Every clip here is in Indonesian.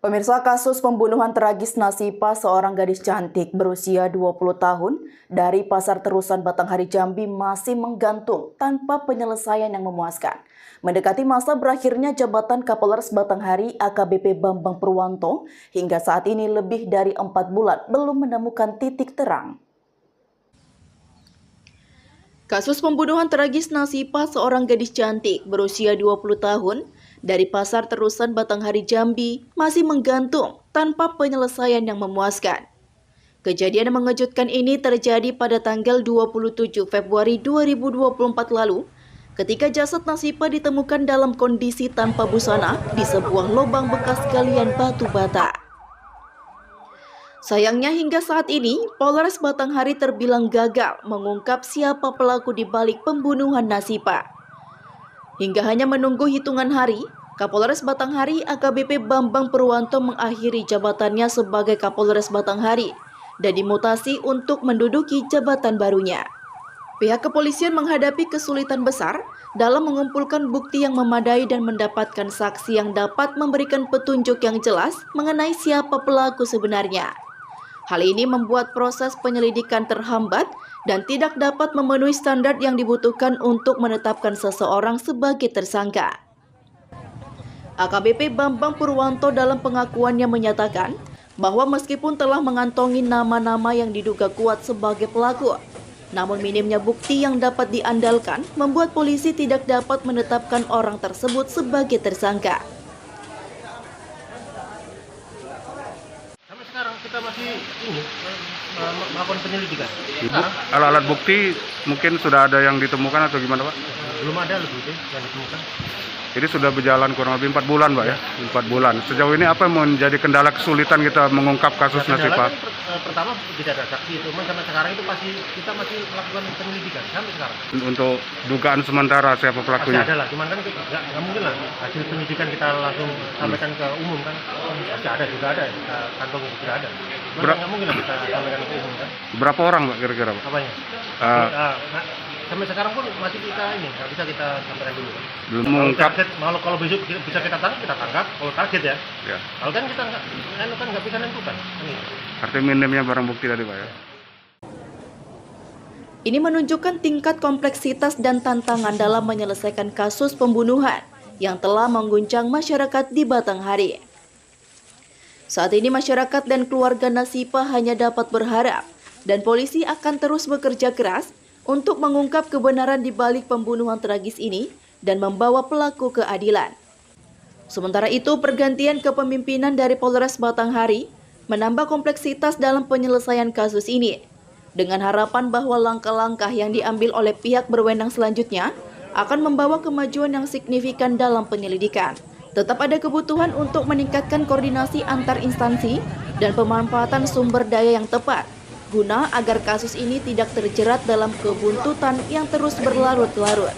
Pemirsa, kasus pembunuhan tragis Nasipa, seorang gadis cantik berusia 20 tahun dari Pasar Terusan Batanghari Jambi masih menggantung tanpa penyelesaian yang memuaskan. Mendekati masa berakhirnya jabatan Kapolres Batanghari AKBP Bambang Purwanto, hingga saat ini lebih dari 4 bulan belum menemukan titik terang. Kasus pembunuhan tragis Nasipa, seorang gadis cantik berusia 20 tahun dari Pasar Terusan Batanghari Jambi masih menggantung tanpa penyelesaian yang memuaskan. Kejadian yang mengejutkan ini terjadi pada tanggal 27 Februari 2024 lalu ketika jasad Nasipa ditemukan dalam kondisi tanpa busana di sebuah lubang bekas galian batu bata. Sayangnya hingga saat ini, Polres Batanghari terbilang gagal mengungkap siapa pelaku di balik pembunuhan Nasipa. Hingga hanya menunggu hitungan hari, Kapolres Batanghari AKBP Bambang Purwanto mengakhiri jabatannya sebagai Kapolres Batanghari dan dimutasi untuk menduduki jabatan barunya. Pihak kepolisian menghadapi kesulitan besar dalam mengumpulkan bukti yang memadai dan mendapatkan saksi yang dapat memberikan petunjuk yang jelas mengenai siapa pelaku sebenarnya. Hal ini membuat proses penyelidikan terhambat dan tidak dapat memenuhi standar yang dibutuhkan untuk menetapkan seseorang sebagai tersangka. AKBP Bambang Purwanto dalam pengakuannya menyatakan bahwa meskipun telah mengantongi nama-nama yang diduga kuat sebagai pelaku, namun minimnya bukti yang dapat diandalkan membuat polisi tidak dapat menetapkan orang tersebut sebagai tersangka. Sekarang kita masih melakukan penyelidikan. Alat-alat bukti mungkin sudah ada yang ditemukan atau gimana, Pak? Belum ada bukti yang ditemukan. Jadi sudah berjalan kurang lebih 4 bulan, Pak ya? 4 bulan. Sejauh ini apa yang menjadi kendala kesulitan kita mengungkap kasus Nasipa? Pertama tidak ada saksi, cuma sampai sekarang itu kita masih melakukan penyelidikan sampai sekarang. Untuk dugaan sementara siapa pelakunya? Masih ada lah, cuman kan nggak mungkin lah hasil penyidikan kita langsung sampaikan ke umum kan. Masih ada juga ada, kita kantong juga ada. Nggak mungkin lah kita sampaikan ke umum kan. Berapa orang, Pak, kira-kira, Pak? Apanya? Sampai sekarang pun masih nggak bisa kita sampaikan dulu. Belum mengungkap. Kalau besok bisa kita tangkap, kalau target ya. Ya. Kalau kan kita nggak bisa nentukan. Artinya minimnya barang bukti tadi, Pak ya. Ini menunjukkan tingkat kompleksitas dan tantangan dalam menyelesaikan kasus pembunuhan yang telah mengguncang masyarakat di Batanghari. Saat ini masyarakat dan keluarga Nasipa hanya dapat berharap dan polisi akan terus bekerja keras untuk mengungkap kebenaran di balik pembunuhan tragis ini dan membawa pelaku ke keadilan. Sementara itu, pergantian kepemimpinan dari Polres Batanghari menambah kompleksitas dalam penyelesaian kasus ini, dengan harapan bahwa langkah-langkah yang diambil oleh pihak berwenang selanjutnya akan membawa kemajuan yang signifikan dalam penyelidikan. Tetap ada kebutuhan untuk meningkatkan koordinasi antar instansi dan pemanfaatan sumber daya yang tepat, guna agar kasus ini tidak terjerat dalam kebuntutan yang terus berlarut-larut.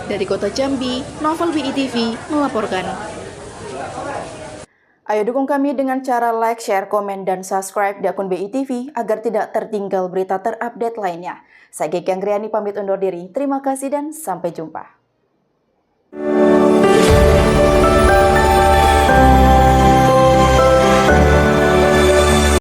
Dari Kota Jambi, Novel BITV melaporkan. Ayo dukung kami dengan cara like, share, komen, dan subscribe di akun BITV agar tidak tertinggal berita terupdate lainnya. Saya Geki Anggriani pamit undur diri. Terima kasih dan sampai jumpa.